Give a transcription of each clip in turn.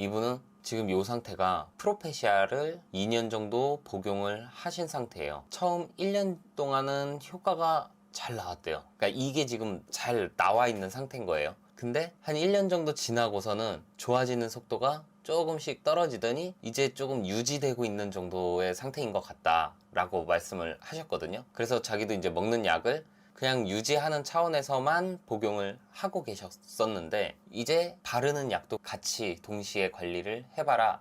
이분은 지금 이 상태가 프로페시아를 2년 정도 복용을 하신 상태예요. 처음 1년 동안은 효과가 잘 나왔대요. 그러니까 이게 지금 잘 나와 있는 상태인 거예요. 근데 한 1년 정도 지나고서는 좋아지는 속도가 조금씩 떨어지더니 이제 조금 유지되고 있는 정도의 상태인 것 같다 라고 말씀을 하셨거든요. 그래서 자기도 이제 먹는 약을 그냥 유지하는 차원에서만 복용을 하고 계셨었는데 이제 바르는 약도 같이 동시에 관리를 해봐라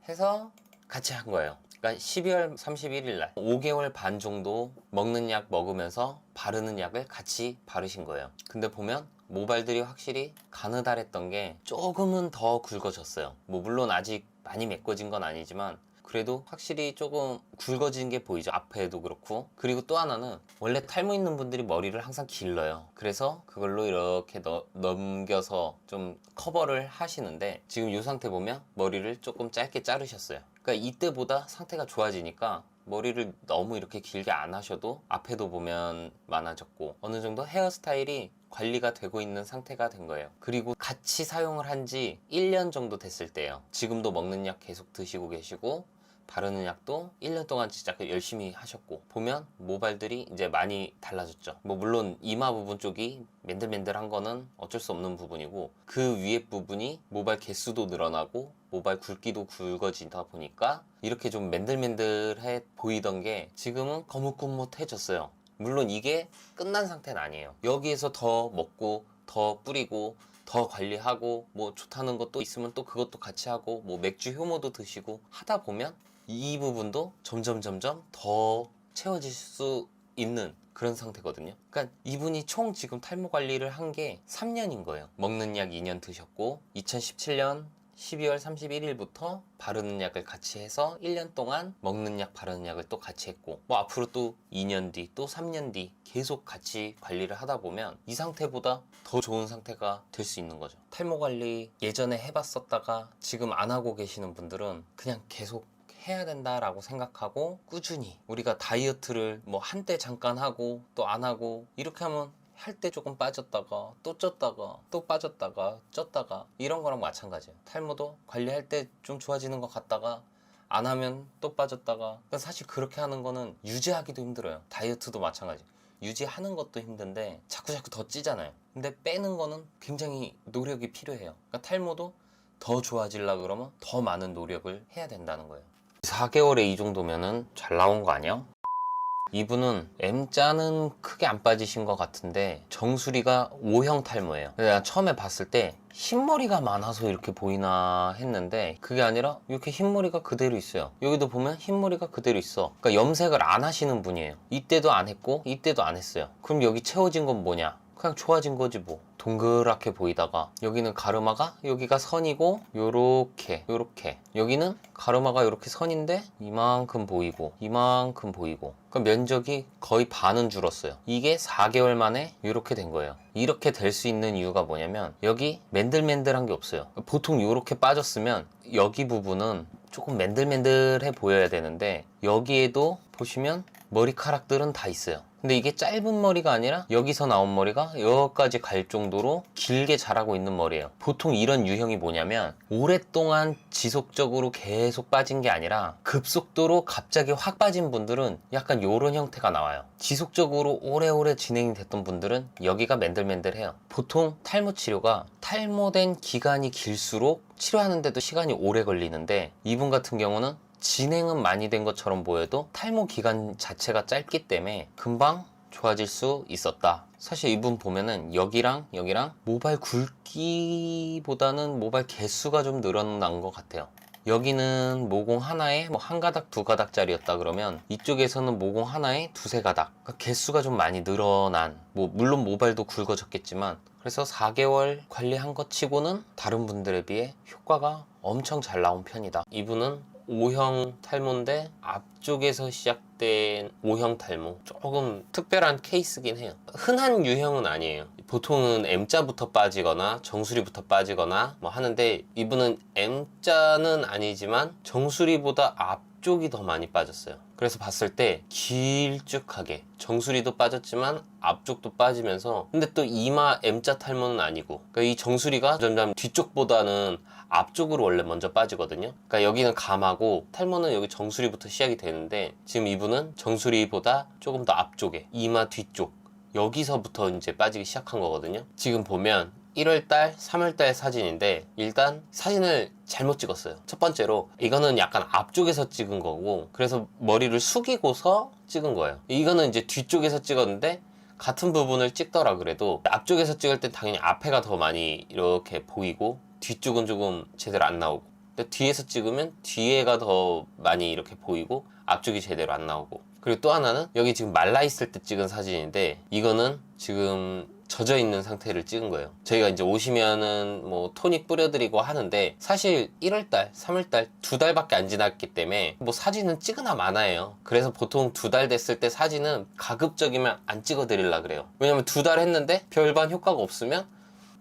해서 같이 한 거예요. 그러니까 12월 31일 날 5개월 반 정도 먹는 약 먹으면서 바르는 약을 같이 바르신 거예요. 근데 보면 모발들이 확실히 가느다랬던 게 조금은 더 굵어졌어요. 뭐 물론 아직 많이 메꿔진 건 아니지만 그래도 확실히 조금 굵어진 게 보이죠. 앞에도 그렇고. 그리고 또 하나는 원래 탈모 있는 분들이 머리를 항상 길러요. 그래서 그걸로 이렇게 넘겨서 좀 커버를 하시는데 지금 이 상태 보면 머리를 조금 짧게 자르셨어요. 그러니까 이때보다 상태가 좋아지니까 머리를 너무 이렇게 길게 안 하셔도 앞에도 보면 많아졌고 어느 정도 헤어스타일이 관리가 되고 있는 상태가 된 거예요. 그리고 같이 사용을 한 지 1년 정도 됐을 때예요. 지금도 먹는 약 계속 드시고 계시고 바르는 약도 1년 동안 진짜 열심히 하셨고 보면 모발들이 이제 많이 달라졌죠. 뭐 물론 이마 부분 쪽이 맨들맨들한 거는 어쩔 수 없는 부분이고 그 위에 부분이 모발 개수도 늘어나고 모발 굵기도 굵어지다 보니까 이렇게 좀 맨들맨들해 보이던 게 지금은 거뭇거뭇해졌어요. 물론 이게 끝난 상태는 아니에요. 여기에서 더 먹고 더 뿌리고 더 관리하고 뭐 좋다는 것도 있으면 또 그것도 같이 하고 뭐 맥주 효모도 드시고 하다 보면 이 부분도 점점 더 채워질 수 있는 그런 상태거든요. 그러니까 이분이 총 지금 탈모 관리를 한 게 3년인 거예요. 먹는 약 2년 드셨고 2017년 12월 31일부터 바르는 약을 같이 해서 1년 동안 먹는 약 바르는 약을 또 같이 했고 뭐 앞으로 또 2년 뒤 또 3년 뒤 계속 같이 관리를 하다 보면 이 상태보다 더 좋은 상태가 될 수 있는 거죠. 탈모 관리 예전에 해봤었다가 지금 안 하고 계시는 분들은 그냥 계속 해야 된다라고 생각하고 꾸준히 우리가 다이어트를 뭐 한때 잠깐 하고 또 안 하고 이렇게 하면 할 때 조금 빠졌다가 또 쪘다가 또 빠졌다가 쪘다가 이런 거랑 마찬가지예요. 탈모도 관리할 때 좀 좋아지는 것 같다가 안 하면 또 빠졌다가 사실 그렇게 하는 거는 유지하기도 힘들어요. 다이어트도 마찬가지. 유지하는 것도 힘든데 자꾸 더 찌잖아요. 근데 빼는 거는 굉장히 노력이 필요해요. 그러니까 탈모도 더 좋아지려고 그러면 더 많은 노력을 해야 된다는 거예요. 4개월에 이 정도면은 잘 나온 거 아니야? 이분은 M자는 크게 안 빠지신 것 같은데 정수리가 O형 탈모예요. 내가 처음에 봤을 때 흰머리가 많아서 이렇게 보이나 했는데 그게 아니라 이렇게 흰머리가 그대로 있어요. 여기도 보면 흰머리가 그대로 있어. 그러니까 염색을 안 하시는 분이에요. 이때도 안 했고 이때도 안 했어요. 그럼 여기 채워진 건 뭐냐? 그냥 좋아진 거지 뭐. 동그랗게 보이다가 여기는 가르마가 여기가 선이고 요렇게 여기는 가르마가 이렇게 선인데 이만큼 보이고 이만큼 보이고 그러니까 면적이 거의 반은 줄었어요. 이게 4개월 만에 이렇게 된 거예요. 이렇게 될 수 있는 이유가 뭐냐면 여기 맨들맨들한 게 없어요. 보통 이렇게 빠졌으면 여기 부분은 조금 맨들맨들해 보여야 되는데 여기에도 보시면 머리카락들은 다 있어요. 근데 이게 짧은 머리가 아니라 여기서 나온 머리가 여기까지 갈 정도로 길게 자라고 있는 머리예요. 보통 이런 유형이 뭐냐면 오랫동안 지속적으로 계속 빠진 게 아니라 급속도로 갑자기 확 빠진 분들은 약간 이런 형태가 나와요. 지속적으로 오래오래 진행이 됐던 분들은 여기가 맨들맨들해요. 보통 탈모 치료가 탈모된 기간이 길수록 치료하는데도 시간이 오래 걸리는데 이분 같은 경우는 진행은 많이 된 것처럼 보여도 탈모 기간 자체가 짧기 때문에 금방 좋아질 수 있었다. 사실 이분 보면은 여기랑 모발 굵기보다는 모발 개수가 좀 늘어난 것 같아요. 여기는 모공 하나에 뭐 한 가닥 두 가닥짜리였다 그러면 이쪽에서는 모공 하나에 두세 가닥, 그러니까 개수가 좀 많이 늘어난, 뭐 물론 모발도 굵어졌겠지만 그래서 4개월 관리한 것 치고는 다른 분들에 비해 효과가 엄청 잘 나온 편이다. 이분은 O형 탈모인데 앞쪽에서 시작된 O형 탈모, 조금 특별한 케이스긴 해요. 흔한 유형은 아니에요. 보통은 M자부터 빠지거나 정수리부터 빠지거나 뭐 하는데 이분은 M자는 아니지만 정수리보다 앞쪽이 더 많이 빠졌어요. 그래서 봤을 때 길쭉하게 정수리도 빠졌지만 앞쪽도 빠지면서, 근데 또 이마 M자 탈모는 아니고, 그러니까 이 정수리가 점점 뒤쪽보다는 앞쪽으로 원래 먼저 빠지거든요. 그러니까 여기는 감하고 탈모는 여기 정수리부터 시작이 되는데, 지금 이분은 정수리보다 조금 더 앞쪽에 이마 뒤쪽 여기서부터 이제 빠지기 시작한 거거든요. 지금 보면 1월달, 3월달 사진인데 일단 사진을 잘못 찍었어요. 첫 번째로 이거는 약간 앞쪽에서 찍은 거고, 그래서 머리를 숙이고서 찍은 거예요. 이거는 이제 뒤쪽에서 찍었는데 같은 부분을 찍더라 그래도 앞쪽에서 찍을 땐 당연히 앞에가 더 많이 이렇게 보이고 뒤쪽은 조금 제대로 안 나오고, 근데 뒤에서 찍으면 뒤에가 더 많이 이렇게 보이고 앞쪽이 제대로 안 나오고. 그리고 또 하나는 여기 지금 말라 있을 때 찍은 사진인데, 이거는 지금 젖어 있는 상태를 찍은 거예요. 저희가 이제 오시면은 뭐 토닉 뿌려드리고 하는데, 사실 1월달, 3월달 2달밖에 안 지났기 때문에 뭐 사진은 찍으나 마나예요. 그래서 보통 2달 됐을 때 사진은 가급적이면 안 찍어드리려고 그래요. 왜냐면 2달 했는데 별반 효과가 없으면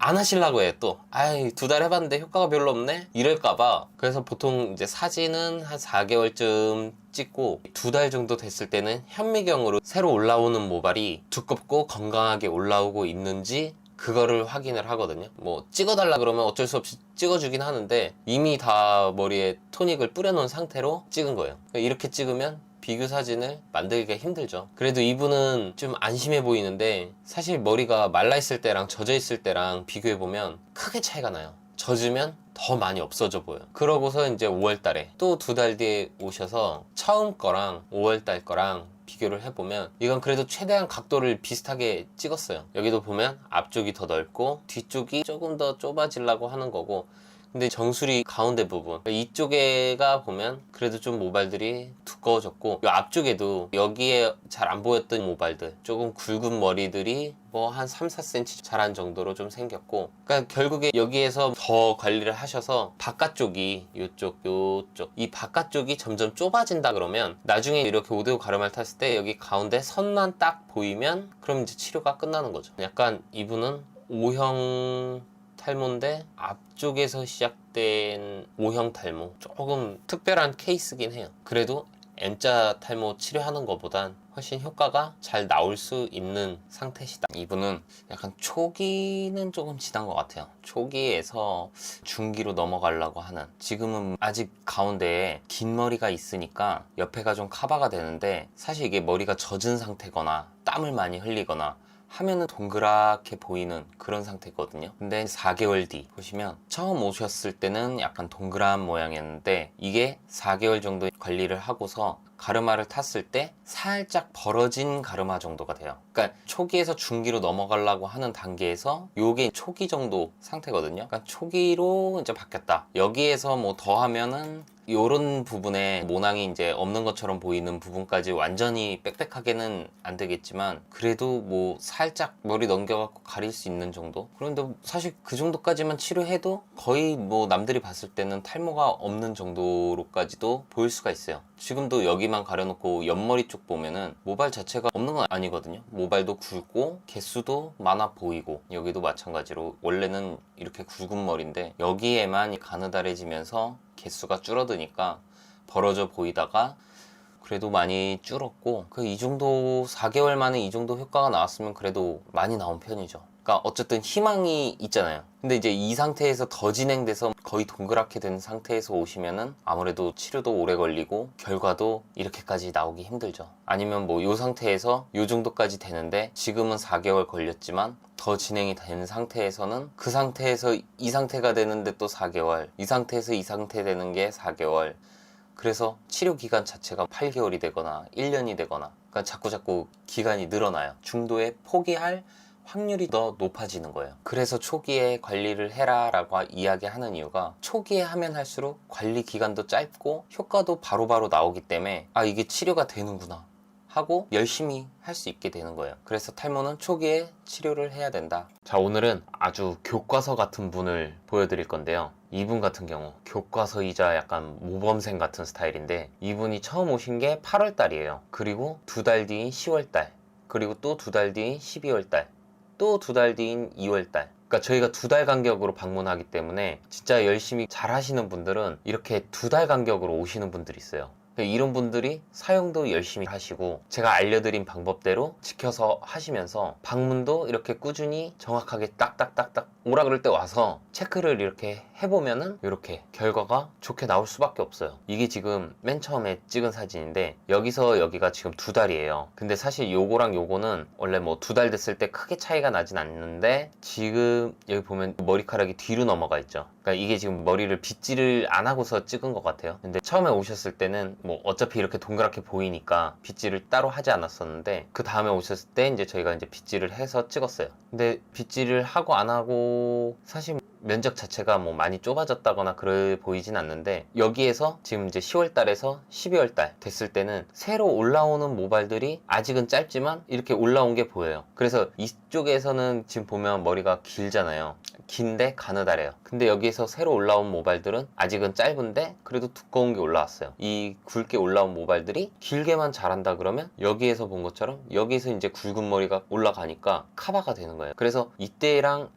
안 하시려고 해요. 또 아이 2달 해봤는데 효과가 별로 없네 이럴까봐. 그래서 보통 이제 사진은 한 4개월쯤 찍고 2달 정도 됐을 때는 현미경으로 새로 올라오는 모발이 두껍고 건강하게 올라오고 있는지 그거를 확인을 하거든요. 뭐 찍어달라 그러면 어쩔 수 없이 찍어주긴 하는데 이미 다 머리에 토닉을 뿌려놓은 상태로 찍은 거예요. 이렇게 찍으면 비교 사진을 만들기가 힘들죠. 그래도 이분은 좀 안심해 보이는데, 사실 머리가 말라있을 때랑 젖어있을 때랑 비교해보면 크게 차이가 나요. 젖으면 더 많이 없어져 보여요. 그러고서 이제 5월달에 또 2달 뒤에 오셔서 처음 거랑 5월달 거랑 비교를 해보면 이건 그래도 최대한 각도를 비슷하게 찍었어요. 여기도 보면 앞쪽이 더 넓고 뒤쪽이 조금 더 좁아지려고 하는 거고, 근데 정수리 가운데 부분 이쪽에가 보면 그래도 좀 모발들이 두꺼워졌고, 이 앞쪽에도 여기에 잘 안 보였던 모발들, 조금 굵은 머리들이 뭐 한 3, 4cm 자란 정도로 좀 생겼고, 그러니까 결국에 여기에서 더 관리를 하셔서 바깥쪽이 요쪽 이 바깥쪽이 점점 좁아진다 그러면 나중에 이렇게 5대5 가르마를 탔을 때 여기 가운데 선만 딱 보이면 그럼 이제 치료가 끝나는 거죠. 약간 이분은 O형 탈모인데 앞쪽에서 시작된 O형 탈모, 조금 특별한 케이스긴 해요. 그래도 M자 탈모 치료하는 것보단 훨씬 효과가 잘 나올 수 있는 상태시다. 이분은 약간 초기는 조금 지난 것 같아요. 초기에서 중기로 넘어가려고 하는, 지금은 아직 가운데에 긴 머리가 있으니까 옆에가 좀 커버가 되는데, 사실 이게 머리가 젖은 상태거나 땀을 많이 흘리거나 하면은 동그랗게 보이는 그런 상태거든요. 근데 4개월 뒤 보시면 처음 오셨을 때는 약간 동그란 모양이었는데, 이게 4개월 정도 관리를 하고서 가르마를 탔을 때 살짝 벌어진 가르마 정도가 돼요. 그러니까 초기에서 중기로 넘어가려고 하는 단계에서 요게 초기 정도 상태거든요. 그러니까 초기로 이제 바뀌었다. 여기에서 뭐 더 하면은 요런 부분에 모낭이 이제 없는 것처럼 보이는 부분까지 완전히 빽빽하게는 안 되겠지만, 그래도 뭐 살짝 머리 넘겨갖고 가릴 수 있는 정도? 그런데 사실 그 정도까지만 치료해도 거의 뭐 남들이 봤을 때는 탈모가 없는 정도로까지도 보일 수가 있어요. 지금도 여기만 가려놓고 옆머리 쪽 보면은 모발 자체가 없는 건 아니거든요. 모발도 굵고 개수도 많아 보이고, 여기도 마찬가지로 원래는 이렇게 굵은 머리인데 여기에만 가느다래지면서 개수가 줄어드니까 벌어져 보이다가 그래도 많이 줄었고, 이 정도 4개월 만에 이 정도 효과가 나왔으면 그래도 많이 나온 편이죠. 그러니까 어쨌든 희망이 있잖아요. 근데 이제 이 상태에서 더 진행돼서 거의 동그랗게 된 상태에서 오시면은 아무래도 치료도 오래 걸리고 결과도 이렇게까지 나오기 힘들죠. 아니면 뭐 이 상태에서 이 정도까지 되는데 지금은 4개월 걸렸지만 더 진행이 된 상태에서는 그 상태에서 이 상태가 되는데 또 4개월, 이 상태에서 이 상태 되는 게 4개월, 그래서 치료 기간 자체가 8개월이 되거나 1년이 되거나, 그러니까 자꾸 기간이 늘어나요. 중도에 포기할 확률이 더 높아지는 거예요. 그래서 초기에 관리를 해라 라고 이야기하는 이유가, 초기에 하면 할수록 관리 기간도 짧고 효과도 바로바로 나오기 때문에 아, 이게 치료가 되는구나 하고 열심히 할 수 있게 되는 거예요. 그래서 탈모는 초기에 치료를 해야 된다. 자, 오늘은 아주 교과서 같은 분을 보여드릴 건데요. 이분 같은 경우 교과서이자 약간 모범생 같은 스타일인데, 이분이 처음 오신 게 8월 달이에요. 그리고 2달 뒤인 10월 달, 그리고 또 2달 뒤인 12월 달, 또 2달 뒤인 2월 달. 그러니까 저희가 2달 간격으로 방문하기 때문에 진짜 열심히 잘 하시는 분들은 이렇게 2달 간격으로 오시는 분들이 있어요. 이런 분들이 사용도 열심히 하시고 제가 알려드린 방법대로 지켜서 하시면서 방문도 이렇게 꾸준히 정확하게 딱딱딱딱 오라 그럴 때 와서 체크를 이렇게 해보면은 이렇게 결과가 좋게 나올 수밖에 없어요. 이게 지금 맨 처음에 찍은 사진인데 여기서 여기가 지금 2달이에요. 근데 사실 요거랑 요거는 원래 뭐 2달 됐을 때 크게 차이가 나진 않는데 지금 여기 보면 머리카락이 뒤로 넘어가 있죠. 그러니까 이게 지금 머리를 빗질을 안 하고서 찍은 것 같아요. 근데 처음에 오셨을 때는 뭐 어차피 이렇게 동그랗게 보이니까 빗질을 따로 하지 않았었는데 그 다음에 오셨을 때 이제 저희가 이제 빗질을 해서 찍었어요. 근데 빗질을 하고 안 하고 사실 면적 자체가 뭐 많이 좁아졌다거나 그래 보이진 않는데 여기에서 지금 이제 10월 달에서 12월 달 됐을 때는 새로 올라오는 모발들이 아직은 짧지만 이렇게 올라온 게 보여요. 그래서 이쪽에서는 지금 보면 머리가 길잖아요. 긴데 가느다래요. 근데 여기에서 새로 올라온 모발들은 아직은 짧은데 그래도 두꺼운 게 올라왔어요. 이 굵게 올라온 모발들이 길게만 자란다 그러면 여기에서 본 것처럼 여기서 이제 굵은 머리가 올라가니까 커버가 되는 거예요. 그래서 이때랑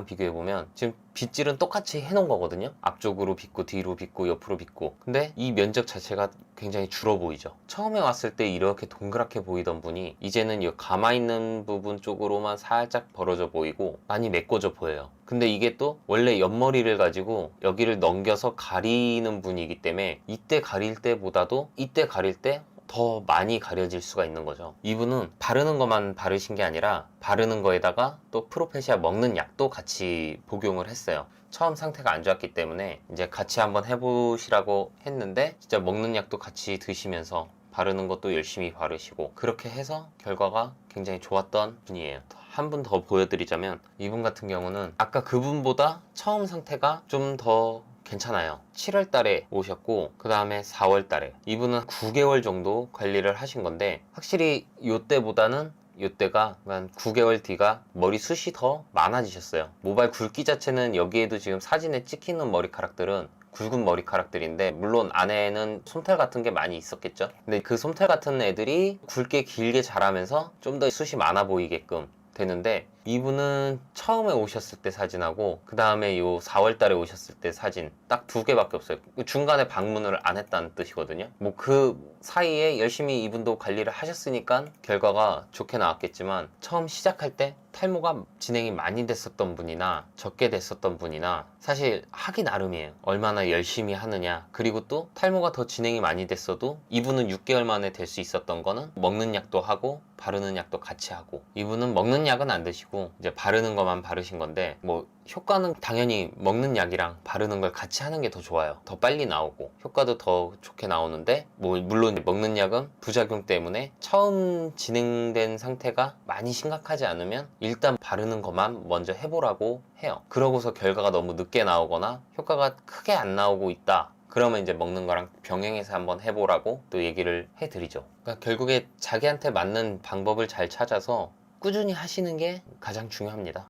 비교해 보면 지금 빗질은 똑같이 해놓은 거거든요. 앞쪽으로 빗고 뒤로 빗고 옆으로 빗고. 근데 이 면적 자체가 굉장히 줄어 보이죠. 처음에 왔을 때 이렇게 동그랗게 보이던 분이 이제는 이 감아 있는 부분 쪽으로만 살짝 벌어져 보이고 많이 메꿔져 보여요. 근데 이게 또 원래 옆머리를 가지고 여기를 넘겨서 가리는 분이기 때문에 이때 가릴 때보다도 이때 가릴 때 더 많이 가려질 수가 있는 거죠. 이분은 바르는 것만 바르신 게 아니라 바르는 거에다가 또 프로페시아 먹는 약도 같이 복용을 했어요. 처음 상태가 안 좋았기 때문에 이제 같이 한번 해보시라고 했는데 진짜 먹는 약도 같이 드시면서 바르는 것도 열심히 바르시고 그렇게 해서 결과가 굉장히 좋았던 분이에요. 한 분 더 보여드리자면 이분 같은 경우는 아까 그분보다 처음 상태가 좀 더 괜찮아요. 7월 달에 오셨고 그 다음에 4월 달에 이분은 9개월 정도 관리를 하신 건데 확실히 요때보다는 요때가 한 9개월 뒤가 머리숱이 더 많아지셨어요. 모발 굵기 자체는 여기에도 지금 사진에 찍히는 머리카락들은 굵은 머리카락들인데 물론 안에는 솜털 같은 게 많이 있었겠죠. 근데 그 솜털 같은 애들이 굵게 길게 자라면서 좀 더 숱이 많아 보이게끔 되는데 이분은 처음에 오셨을 때 사진하고 그 다음에 요 4월 달에 오셨을 때 사진 딱 2개밖에 없어요. 중간에 방문을 안 했다는 뜻이거든요. 뭐 그 사이에 열심히 이분도 관리를 하셨으니까 결과가 좋게 나왔겠지만 처음 시작할 때 탈모가 진행이 많이 됐었던 분이나 적게 됐었던 분이나 사실 하기 나름이에요. 얼마나 열심히 하느냐. 그리고 또 탈모가 더 진행이 많이 됐어도 이분은 6개월 만에 될 수 있었던 거는 먹는 약도 하고 바르는 약도 같이 하고 이분은 먹는 약은 안 드시고 이제 바르는 것만 바르신 건데 뭐 효과는 당연히 먹는 약이랑 바르는 걸 같이 하는 게 더 좋아요. 더 빨리 나오고 효과도 더 좋게 나오는데 뭐 물론 먹는 약은 부작용 때문에 처음 진행된 상태가 많이 심각하지 않으면 일단 바르는 것만 먼저 해보라고 해요. 그러고서 결과가 너무 늦게 나오거나 효과가 크게 안 나오고 있다. 그러면 이제 먹는 거랑 병행해서 한번 해보라고 또 얘기를 해드리죠. 그러니까 결국에 자기한테 맞는 방법을 잘 찾아서 꾸준히 하시는 게 가장 중요합니다.